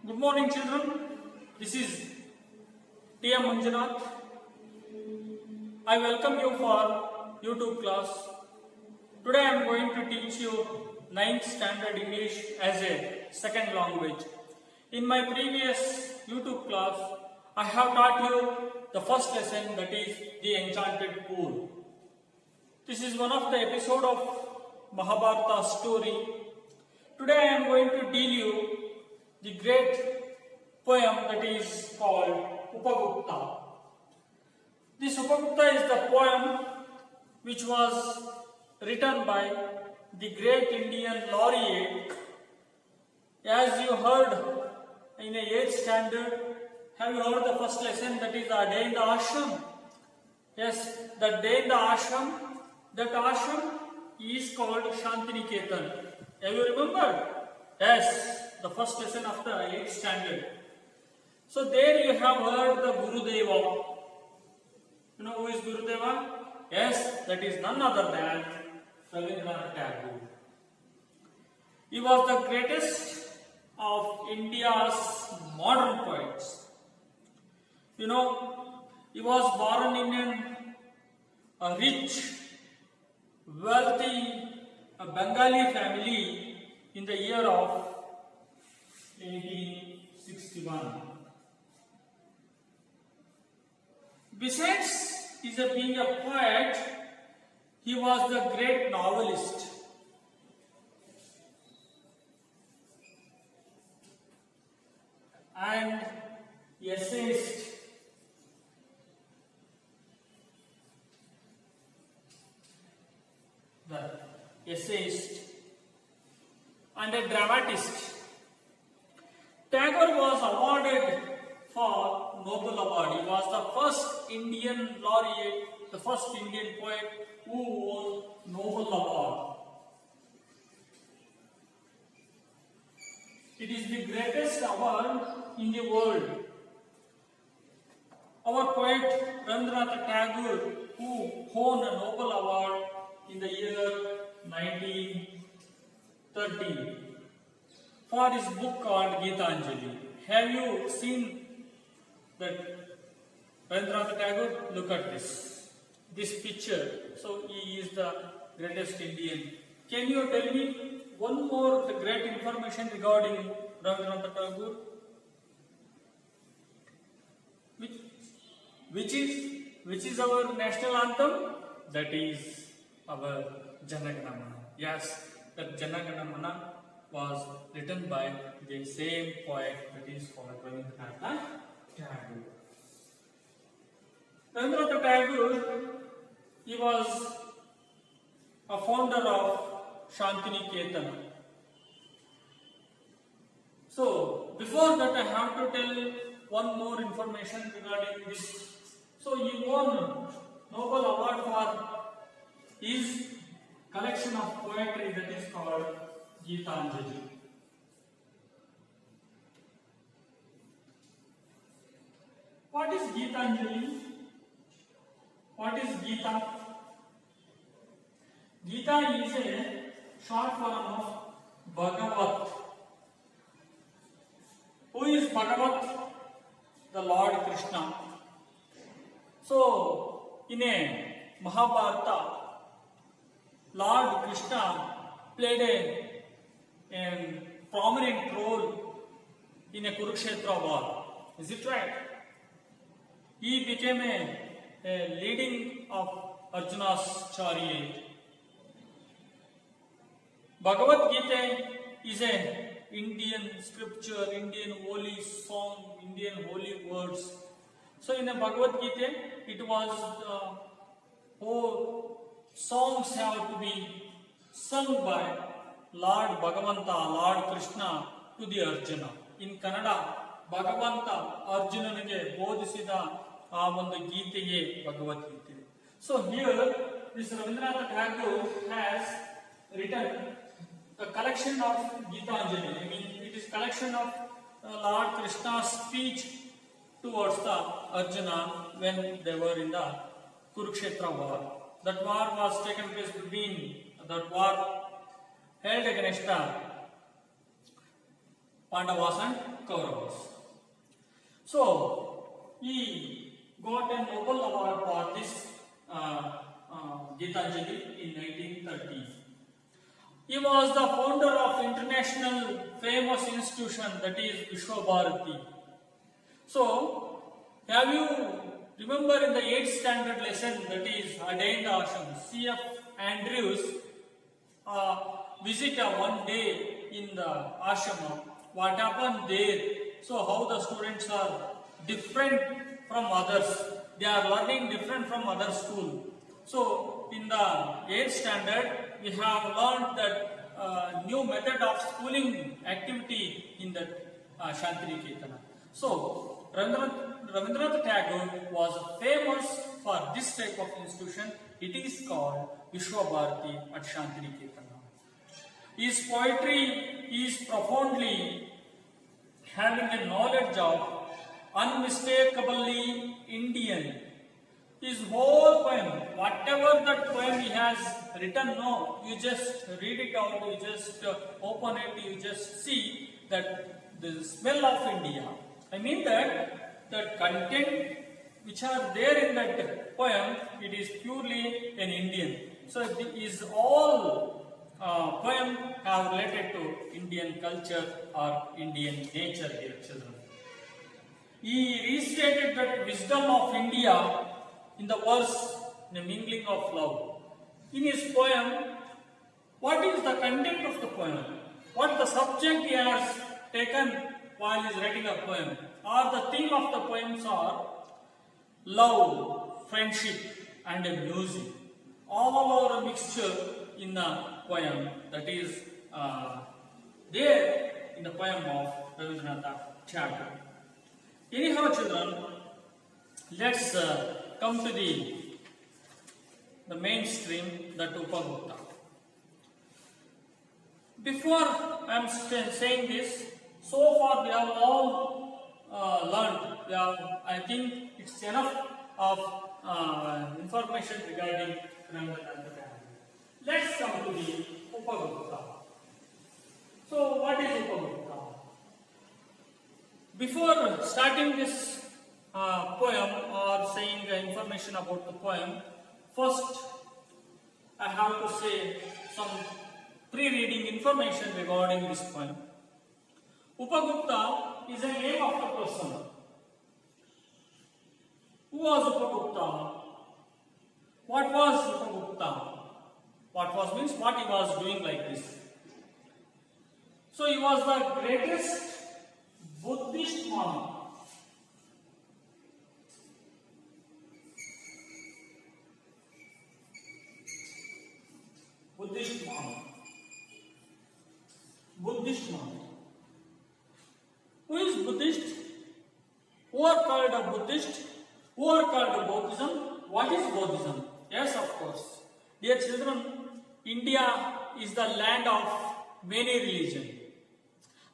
Good morning, children. This is T M Manjunath. I welcome you for YouTube class. Today I am going to teach you 9th standard English as a second language. In my previous YouTube class, I have taught you the first lesson, that is the enchanted pool. This is one of the episode of Mahabharata story. Today I am going to deal you the great poem that is called Upagupta. This Upagupta is the poem which was written by the great Indian laureate. As you heard in a 8th standard, have you heard the first lesson, that is the day in the ashram? Yes, the day in the ashram, that ashram is called Shantiniketan. Have you remembered? Yes, the first lesson of the 8th standard. So there you have heard the Gurudeva. You know who is Gurudeva? Yes, that is none other than Rabindranath Tagore. He was the greatest of India's modern poets. You know, he was born in a rich, wealthy Bengali family in the year of 1861. Besides being a poet, he was the great novelist. And essayist. And a dramatist. Tagore was awarded for Nobel Award. He was the first Indian laureate, the first Indian poet who won Nobel Award. It is the greatest award in the world. Our poet Rabindranath Tagore, who won a Nobel Award in the year 1913 for his book called Gitanjali. Have you seen that Rabindranath Tagore? Look at this picture. So he is the greatest Indian. Can you tell me one more great information regarding Rabindranath Tagore? Which is our national anthem? That is our Jana Gana Mana. Yes, that Jana Gana Mana was written by the same poet that is called Rabindranath Tagore. Rabindranath Tagore, he was a founder of Shantiniketan. So, before that I have to tell one more information regarding this. So, he won Nobel Award for his collection of poetry that is called Gitanjali. What is Gitanjali? What is Gita? Gita is a short form of Bhagavat. Who is Bhagavat? The Lord Krishna. So, in a Mahabharata, Lord Krishna played a prominent role in a Kurukshetra war. Is it right? He became a leading of Arjuna's chariot. Bhagavad Gita is a Indian scripture, Indian holy song, Indian holy words. So in the Bhagavad Gita, it was songs have to be sung by Lord Bhagavanta, Lord Krishna to the Arjuna. In Kannada, Bhagavanta Arjunanige bodhisida ಆ ಒಂದು ಗೀತೆಗೆ Bhagavad Gita. So here this Rabindranath Tagore has written a collection of Gitanjali. I mean, it is collection of Lord Krishna's speech towards the Arjuna when they were in the Kurukshetra war. That war was taken place held against the Pandavas and Kauravas. So he got a Nobel Award for this Gitanjali in 1930. He was the founder of international famous institution, that is SAKHS-BADA. So, have you remember in the 8th standard lesson, that is Ordained Ashram, C.F. Andrews visit one day in the ashrama. What happened there? So, how the students are different from others. They are learning different from other school. So, in the 8th standard, we have learned that new method of schooling activity in that Shantiniketan. So, Rabindranath Tagore was famous for this type of institution. It is called Vishwabharati at Shantiniketan. His poetry is profoundly having a knowledge of unmistakably Indian. His whole poem, whatever that poem he has written, no, you just read it out, you just open it, you just see that the smell of India. I mean that the content which are there in that poem, it is purely an Indian. So it is all poem have related to Indian culture or Indian nature, dear children. He restated that wisdom of India in the verse, the mingling of love. In his poem, what is the content of the poem? What the subject he has taken while he is writing a poem? Or the theme of the poems are love, friendship and music. All are a mixture in the poem that is there in the poem of Rabindranath Tagore. Anyhow, children, let's come to the mainstream, that Upagupta. Before I am saying this, so far we have all learned. I think it's enough of information regarding Rabindranath Tagore. Let's come to the Upagupta. So, what is Upagupta? Before starting this poem or saying information about the poem, first I have to say some pre-reading information regarding this poem. Upagupta is a name of a person. Who was Upagupta? What was Upagupta? What was means what he was doing like this. So he was the greatest Buddhist monk. Buddhist monk. Who is Buddhist? Who are called a Buddhist? Who are called a Buddhism? What is Buddhism? Yes, of course. Dear children, India is the land of many religions.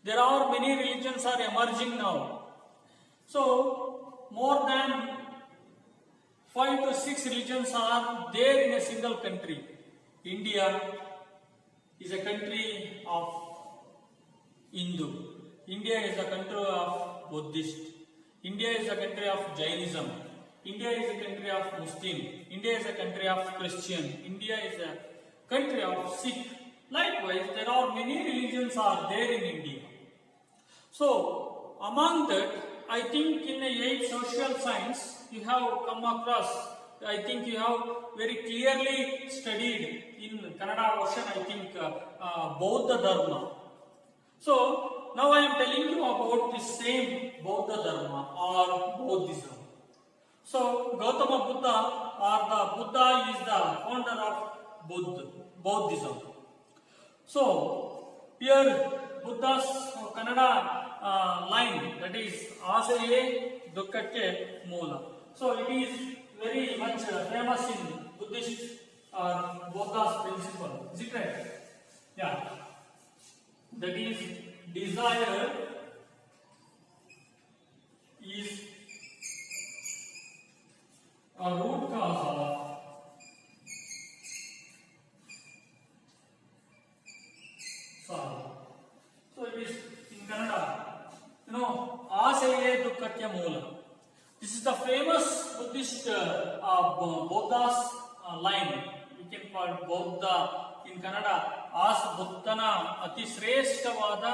There are many religions are emerging now. So, more than 5 to 6 religions are there in a single country. India is a country of Hindu. India is a country of Buddhist. India is a country of Jainism. India is a country of Muslim. India is a country of Christian. India is a country of Sikh. Likewise, there are many religions are there in India. So, among that, I think in the 8th social science, you have come across, I think you have very clearly studied in Kannada version, I think, Bauddha Dharma. So, now I am telling you about the same Bauddha Dharma or Buddhism. So, Gautama Buddha or the Buddha is the founder of Buddhism. So, here Buddha's Kannada line, that is Asaye Dukkakke Moola. So, it is very much famous in Buddhist Buddha's principle. Is it right? Yeah. That is, desire is a root cause of sorrow. So it is in Kannada. ಆಸೆಯೇ ದುಃಖಕ್ಕೆ ಮೂಲ. This is the famous Buddhist Buddha's line. We can call Buddha in Kannada. ಬುದ್ಧನ ಅತಿ ಶ್ರೇಷ್ಠವಾದ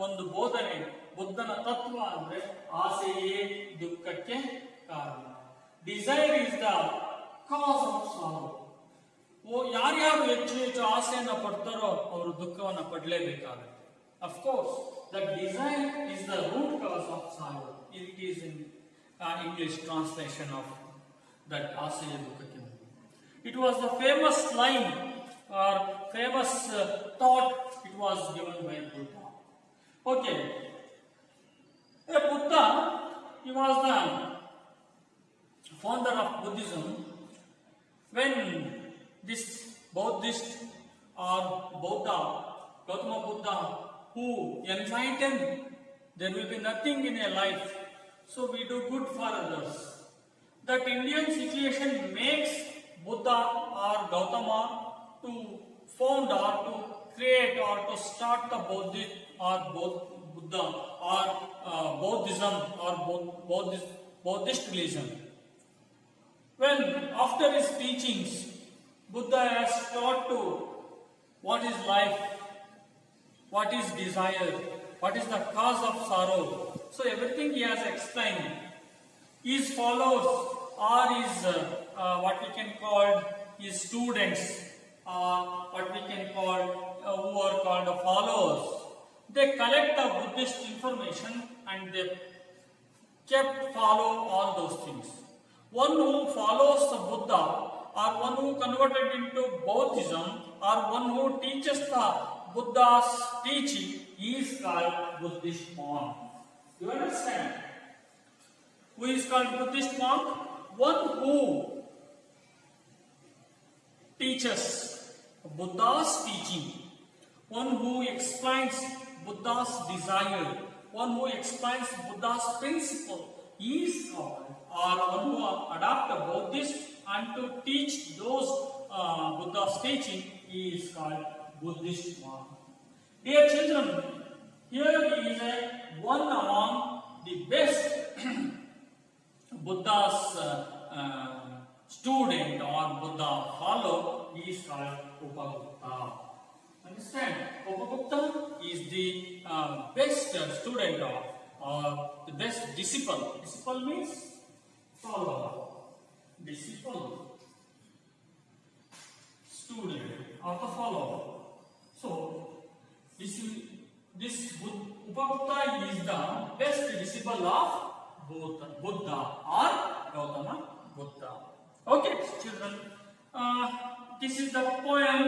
ಒಂದು ಬೋಧನೆ, ಬುದ್ಧನ ತತ್ವ ಅಂದ್ರೆ ಆಸೆಯೇ ದುಃಖಕ್ಕೆ ಕಾರಣ. Desire is the cause of sorrow. ಯಾರ್ಯಾರು ಹೆಚ್ಚು ಹೆಚ್ಚು ಆಸೆಯನ್ನ ಪಡ್ತಾರೋ ಅವರು ದುಃಖವನ್ನ ಪಡಲೇಬೇಕಾಗುತ್ತೆ. Of course, the desire is the root cause of sorrow. It is in English translation of that asaya dukkha. It was the famous line or famous thought. It was given by Buddha. Okay, a Buddha, he was the founder of Buddhism. When this Buddhist or Buddha, Gautama Buddha, who enlightened, there will be nothing in a life, so we do good for others. That Indian situation makes Buddha or Gautama to found or to create or to start the Buddhist or Buddha or Buddhism or Buddhist religion. When after his teachings, Buddha has taught to what is life, what is desire, what is the cause of sorrow. So everything he has explained. His followers or his what we can call his students or what we can call who are called the followers. They collect the Buddhist information and they kept follow all those things. One who follows the Buddha or one who converted into Buddhism or one who teaches the Buddha's teaching is called Buddhist monk. You understand? Who is called Buddhist monk? One who teaches Buddha's teaching, one who explains Buddha's desire, one who explains Buddha's principle is called, or one who adopt a Buddhist and to teach those Buddha's teaching is called Buddhist monk. Dear children, here is one among the best Buddha's student or Buddha follow is called Upagupta. Understand? Upagupta is the best student or the best disciple. Disciple means follower. Disciple, student or the follower. So this Upagupta is the best disciple of Buddha or Gautama Buddha. Okay, children. This is the poem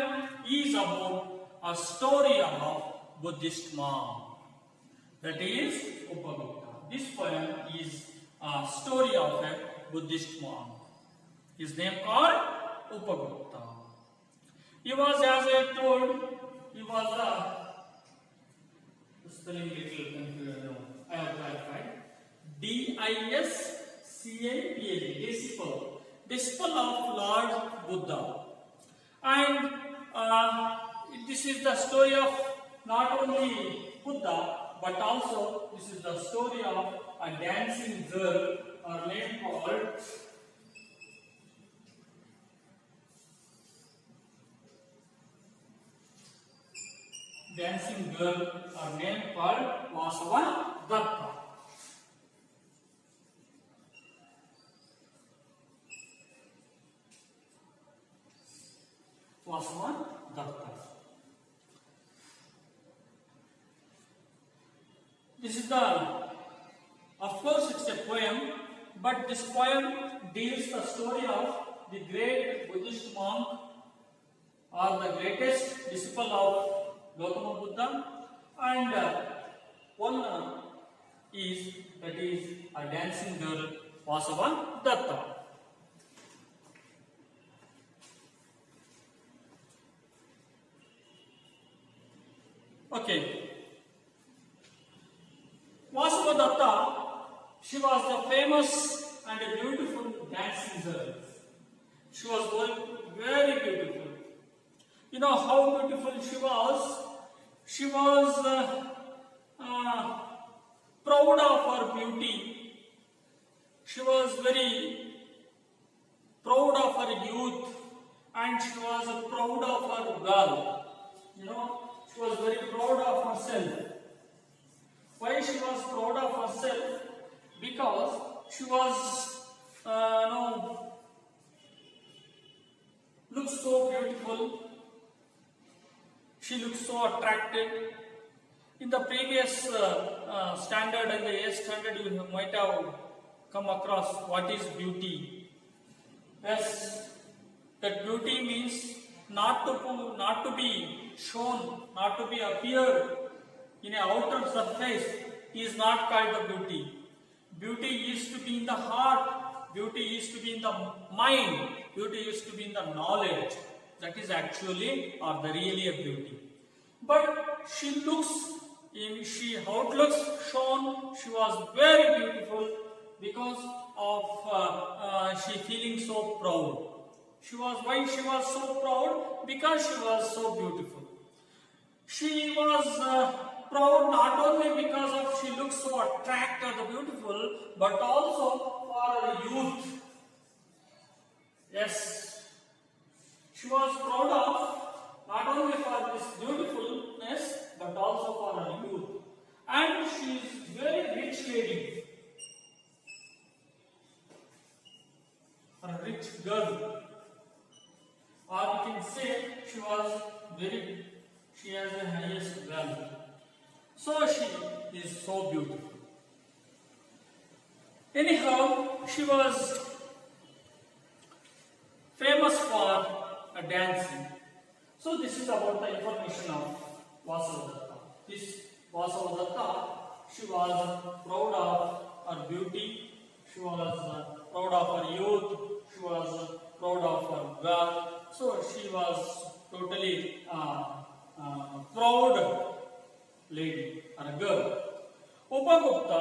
is about a story of Buddhist monk. That is Upagupta. This poem is a story of a Buddhist monk. His name called Upagupta. He was, as I told, he was a spelling little confusion. I have clarified. D-I-S-C-A-P-A-D, disciple of Lord Buddha. And this is the story of not only Buddha, but also this is the story of a dancing girl, her name called Vasavadatta. Vasavadatta. This is of course it's a poem, but this poem deals the story of the great Buddhist monk or the greatest disciple of Gautama Buddha, and one is a dancing girl, Vasavadatta. Okay. Vasavadatta, she was the famous and a beautiful dancing girl. She was very beautiful. You know how beautiful she was? She was proud proud of her beauty. She was very proud of her youth, and she was proud of her girl. She was very proud of herself. Why she was proud of herself? Because she was, looked so beautiful. She looked so attractive. In the previous standard, in the 8th standard, you might have come across what is beauty. Yes, that beauty means not to be shown, not to be appeared in an outer surface is not called the beauty. Beauty is to be in the heart, beauty is to be in the mind, beauty is to be in the knowledge. That is actually or the really a beauty. But she looks, how it looks shown, she was very beautiful because of she feeling so proud. Why she was so proud? Because she was so beautiful. She was proud not only because of she looks so attractive and beautiful, but also for her youth. Yes, she was proud of not only for this beautifulness, but also for her youth. And she is very rich lady, a rich girl. Or you can say she has the highest wealth. So she is so beautiful. Anyhow, she was famous for dancing. So this is about the information of Vasavadatta. This Vasavadatta, she was proud of her beauty, she was proud of her youth, she was proud of her girl. So she was totally proud lady or a girl. Upagupta,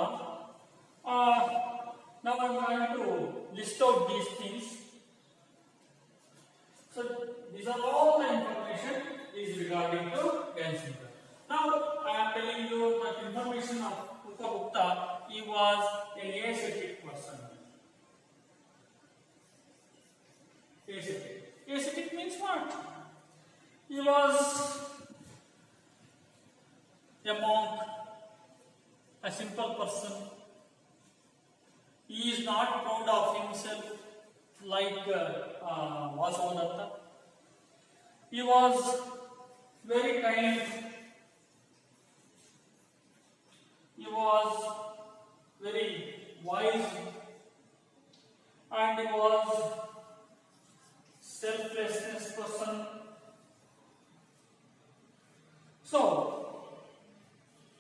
now I am going to list out these things. So these are all the information is regarding to dancing. Now I am telling you that information of Upagupta. He was an ascetic person. Ascetic. Ascetic means what? He was a monk, a simple person. He is not proud of himself like Vasavadatta. He was very kind. He was very wise, and he was selflessness person. So,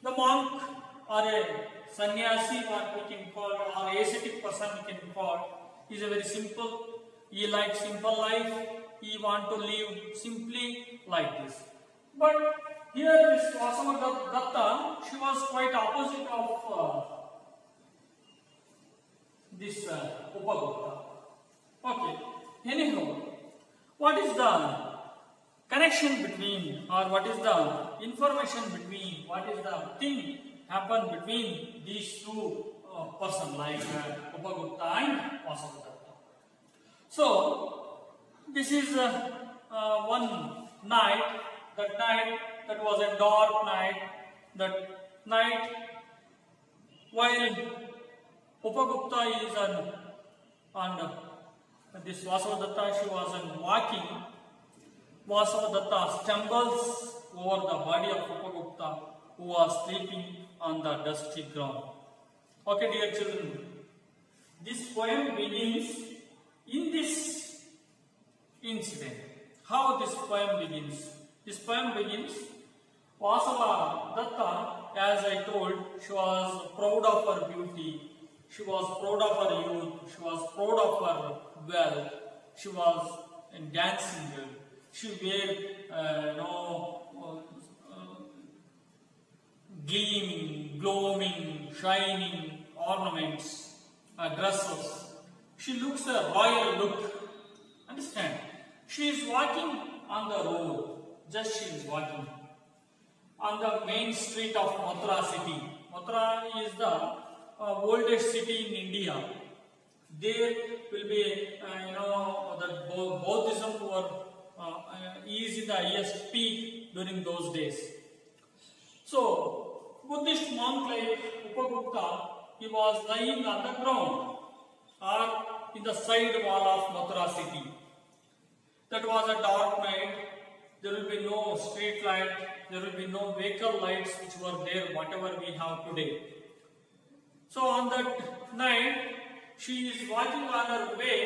the monk or a sannyasi, what we can call, or ascetic person we can call, is a very simple. He likes simple life. He want to live simply like this. But here, this Vasavadatta, she was quite opposite of this Upagupta. Okay. Anyhow, what is the connection between, or what is the information between, what is the thing happen between these two persons like Upagupta and Vasavadatta? So, this is one night, that was a dark night, that night while Upagupta is on this Vasavadatta, she was walking. Vasavadatta stumbles over the body of Upagupta, who was sleeping on the dusty ground. Okay, dear children, this poem begins in this incident. How this poem begins? This poem begins, Vasavadatta, as I told, she was proud of her beauty, she was proud of her youth, she was proud of her wealth, she was a dancing girl. She wore gleaming, glowing, shining ornaments, dresses. She looks a royal look. Understand? She is walking on the road. Just she is walking. on the main street of Mathura city. Mathura is the oldest city in India. There will be, the Buddhism is in the highest peak during those days. So, Buddhist monk like Upagupta, he was lying on the ground or in the side wall of Mathura city. That was a dark night. There will be no street light. There will be no vehicle lights which were there, whatever we have today. So on that night, she is walking on her way.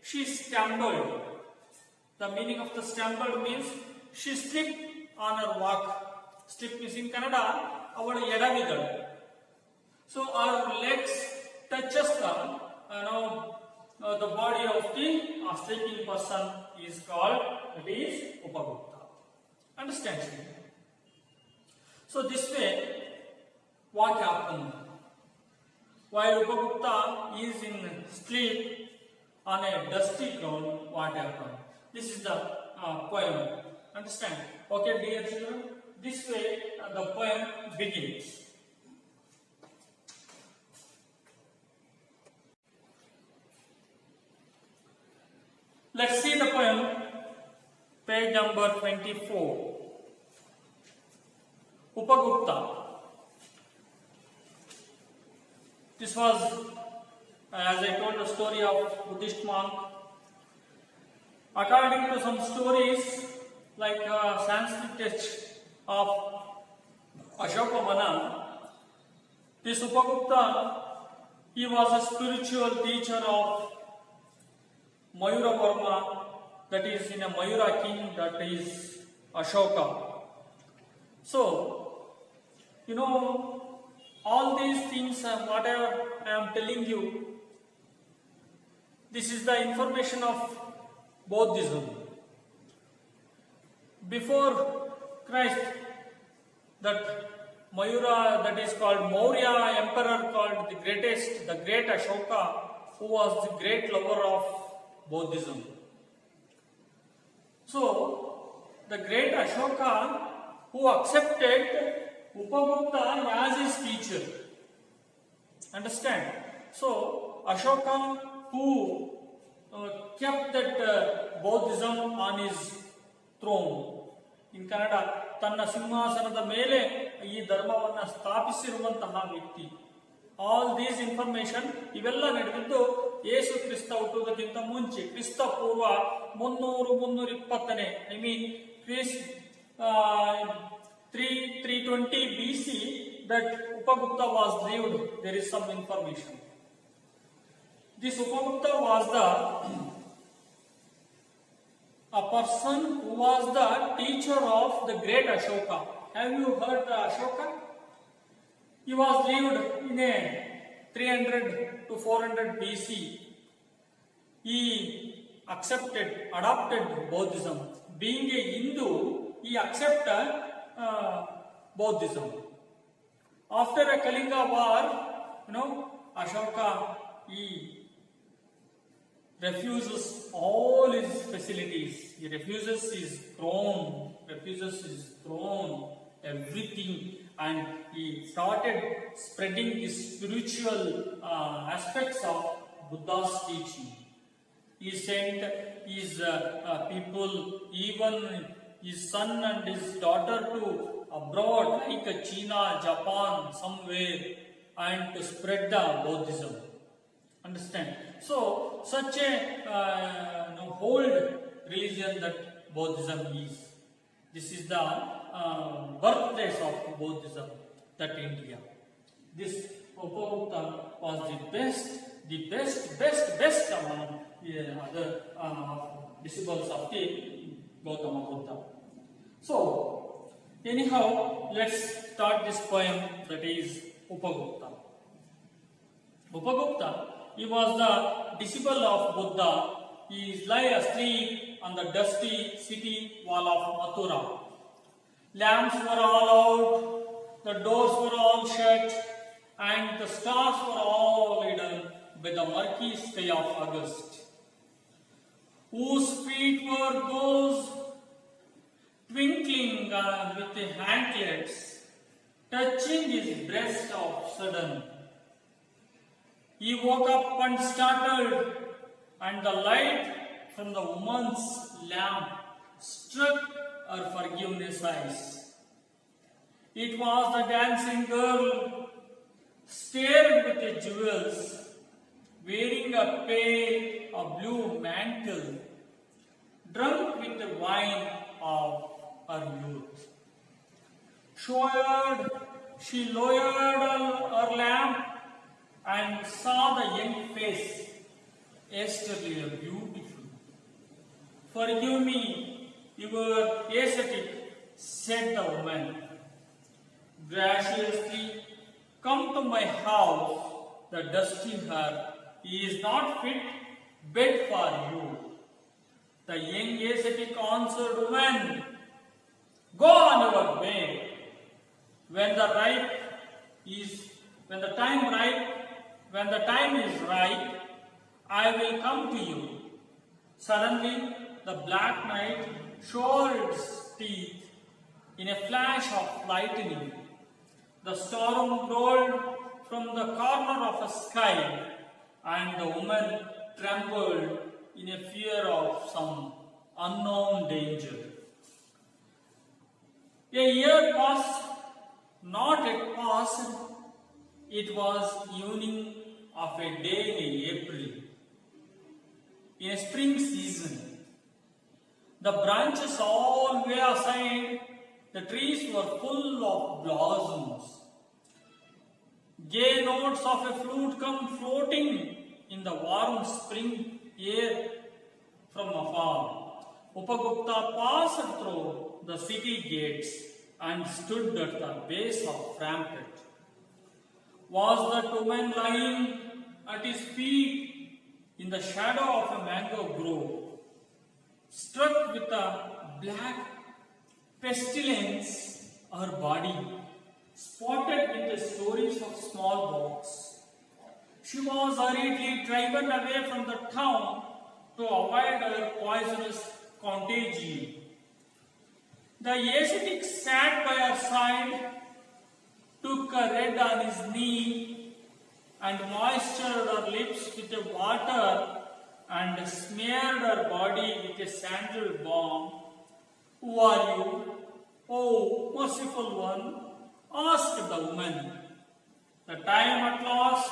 She stumbled. The meaning of the stumbled means she slipped on her walk. Slip means in Kannada, our edavidal. So our legs touches the body of the sleeping person is called, that is Upagupta. Understand? So this way, what happened? While Upagupta is in sleep on a dusty ground, what happened? This is the poem. Understand? Okay, dear children. This way, the poem begins. Let's see the poem, page number 24. Upagupta. This was, as I told, the story of Buddhist monk. According to some stories, like Sanskrit text of Ashokavana, this Upagupta, he was a spiritual teacher of Mayura Varma, that is in a Mayura king, that is Ashoka. So, all these things, whatever I am telling you, this is the information of Buddhism. Before Christ, that Mayura, that is called Maurya emperor, called the great Ashoka, who was the great lover of Buddhism. So, the great Ashoka, who accepted Upagupta as his teacher. Understand? So, Ashoka, who kept that Buddhism on his throne. In Kannada, Tanna Simhasanada Mele, ಈ ಧರ್ಮವನ್ನು ಸ್ಥಾಪಿಸಿರುವಂತಹ ವ್ಯಕ್ತಿ. All these information ಇವೆಲ್ಲ ನಡೆದಿದ್ದು ಯೇಸು ಕ್ರಿಸ್ತ ಹುಟ್ಟುವುದಕ್ಕಿಂತ ಮುಂಚೆ, ಕ್ರಿಸ್ತ ಪೂರ್ವ 320 I mean 320 BC, that Upagupta was lived. There is some information. This Upagupta was a person who was the teacher of the great Ashoka. Have you heard the Ashoka? He was lived in a 300 to 400 BC. He adopted Buddhism. Being a Hindu, he accepted Buddhism. After a Kalinga war, Ashoka, he refuses all his facilities. He refuses his throne, everything, and he started spreading his spiritual aspects of Buddha's teaching. He sent his people, even his son and his daughter, to abroad, like China, Japan, somewhere, and to spread the Buddhism. Understand? So, such a old religion that Buddhism is. This is the birthplace of Buddhism, that India. This Upagupta was the best among other disciples of the Gautama Buddha. So, anyhow, let's start this poem, that is Upagupta. Upagupta, he was the disciple of Buddha. He lay asleep on the dusty city wall of Mathura. Lamps were all out, the doors were all shut, and the stars were all hidden by the murky sky of August. Whose feet were those twinkling with the anklets, touching his breast of sudden. He woke up and startled, and the light from the woman's lamp struck her forgiveness eyes. It was the dancing girl, stared with the jewels, wearing a pale blue mantle, drunk with the wine of her youth. She lowered her lamp and saw the young face, yesterday beautiful. Forgive me, your ascetic, said the woman. Graciously, come to my house, the dusty heart is not fit bed for you. The young ascetic answered, woman, go on your way. When the time is right, I will come to you. Suddenly, the black night showed its teeth in a flash of lightning. The storm rolled from the corner of a sky, and the woman trembled in a fear of some unknown danger. A year passed, not yet passed. It was evening of a day in April, in a spring season. The branches all were aside, the trees were full of blossoms. Gay notes of a flute come floating in the warm spring air from afar. Upagupta passed through the city gates and stood at the base of rampart. Was that woman lying at his feet in the shadow of a mango grove, struck with a black pestilence, her body spotted with the stories of smallpox. She was hurriedly driven away from the town to avoid her poisonous contagion. The ascetic sat by her side, took a red on his knee, and moistured her lips with the water and smeared her body with a sandal balm. Who are you, O merciful one? Asked the woman. The time at last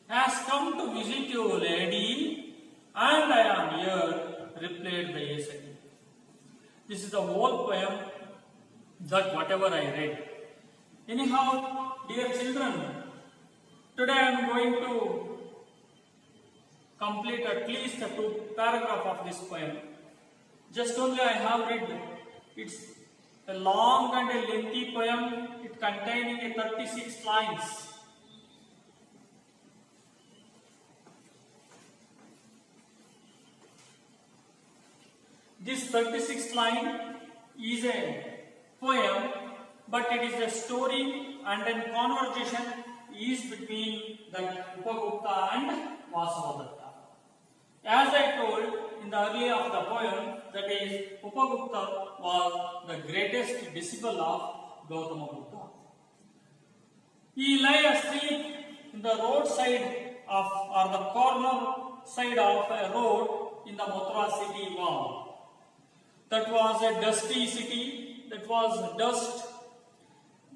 has come to visit you, lady, and I am here, replied the ascetic. This is the whole poem, that whatever I read. Anyhow, dear children, today I am going to complete at least a 2 paragraph of this poem. Just only I have read. It's a long and a lengthy poem, it containing a 36 lines. This 36 line is a poem, but it is a story and a conversation is between the Upagupta and Vasavadatta. As I told in the earlier of the poem, that is, Upagupta was the greatest disciple of Gautama Buddha. He lay asleep in the roadside of, or the corner side of a road in the Mathura city wall. That was a dusty city, that was dust,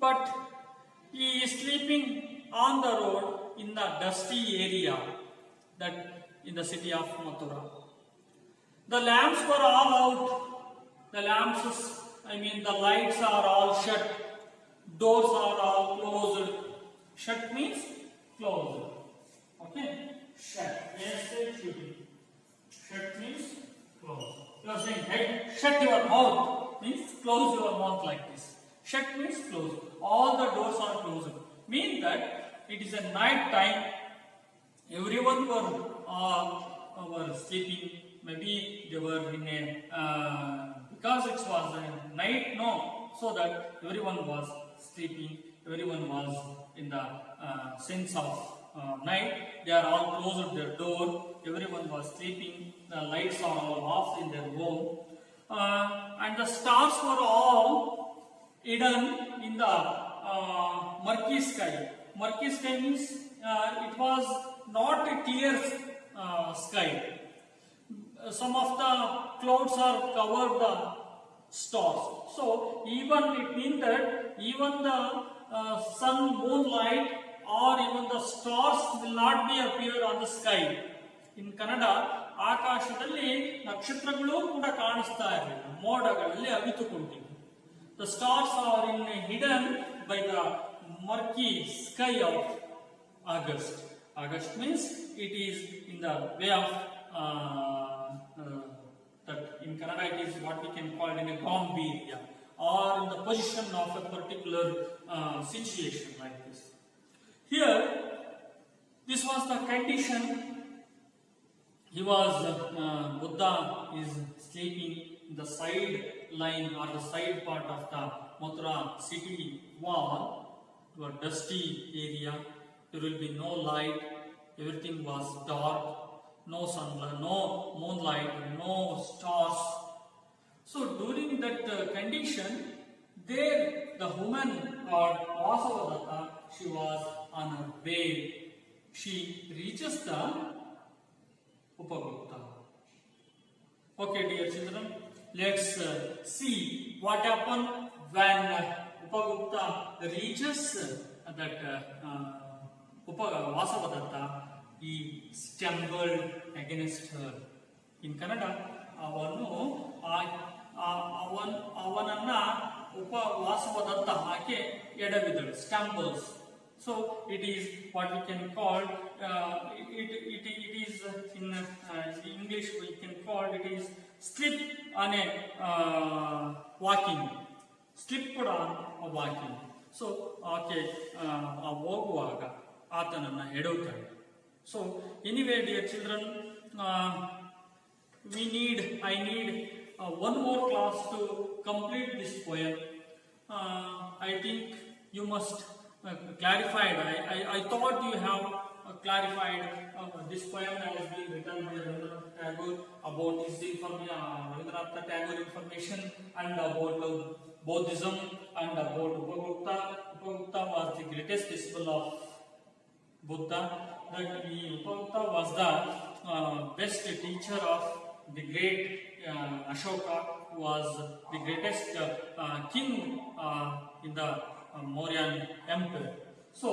but he is sleeping on the road in the dusty area, that in the city of Mathura. The lamps were all out. The the lights are all shut. Doors are all closed. Shut means closed. Okay? Shut. Yes, shut means closed. You are saying, hey, shut your mouth. Means close your mouth like this. Shut means closed. All the doors are closed. Mean that it is a night time. Everyone were sleeping. Maybe they were in a because it was a night. No, so that everyone was sleeping. Everyone was in the sense of night. They are all closed their door. Everyone was sleeping. The lights are all off in their home. and the stars were all hidden in the murky sky. Murky sky means it was not a clear sky. Some of the clouds are covered the stars. So even it means that even the sun, moonlight, or even the stars will not be appear on the sky. In Kannada, ಆಕಾಶದಲ್ಲಿ ನಕ್ಷತ್ರಗಳು ಕೂಡ ಕಾಣಿಸ್ತಾ ಇರಲಿಲ್ಲ, ಮೋಡಗಳಲ್ಲಿ ಅವಿತುಕೊಂಡಿವೆ. The stars are hidden by the murky sky of August. August means it is in the way of that in Kannada it is what we can call in a gambhirya, or in the position of a particular situation like this. Here, this was the condition. He was Buddha is sleeping in the side line or the side part of the Mathura city wall, to a dusty area. There will be no light. Everything was dark. No sunlight, no moonlight, no stars. So during that condition, there the woman called Vasavadatta, she was on her way. She reaches the Upagupta. Okay, dear children, let's see what happened when Upagupta reaches that Vasavadatta. He stumbled against her. In Kannada, ಅವನನ್ನ ಉಪವಾಸವದತ್ತ ಆಕೆ ಎಡವಿದಳು, stumbles. So it is what we can call it is in English we can call it is slip on a walking, slipped on a walking. So ಆಕೆ ಹೋಗುವಾಗ ಆತನನ್ನ ಎಡವುತ್ತಾಳೆ. So anyway, dear children, I need one more class to complete this poem. I think you must clarified. I thought you have clarified this poem has been written by Rabindranath Tagore about his Rabindranath Tagore information and about Buddhism and about Upagupta. Upagupta was the greatest disciple of Buddha. That Upagupta was the best teacher of the great Ashoka, who was the greatest king in the Mauryan Empire. So,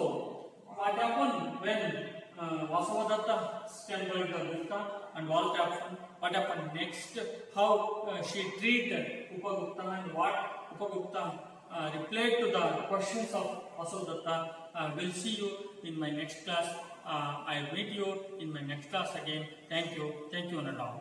what happened when Vasavadatta stumbled the Buddha, and what happened next? How she treated Upagupta, and what Upagupta replied to the questions of Vasavadatta. We'll see you in my next class. I'll meet you in my next class again. Thank you and all.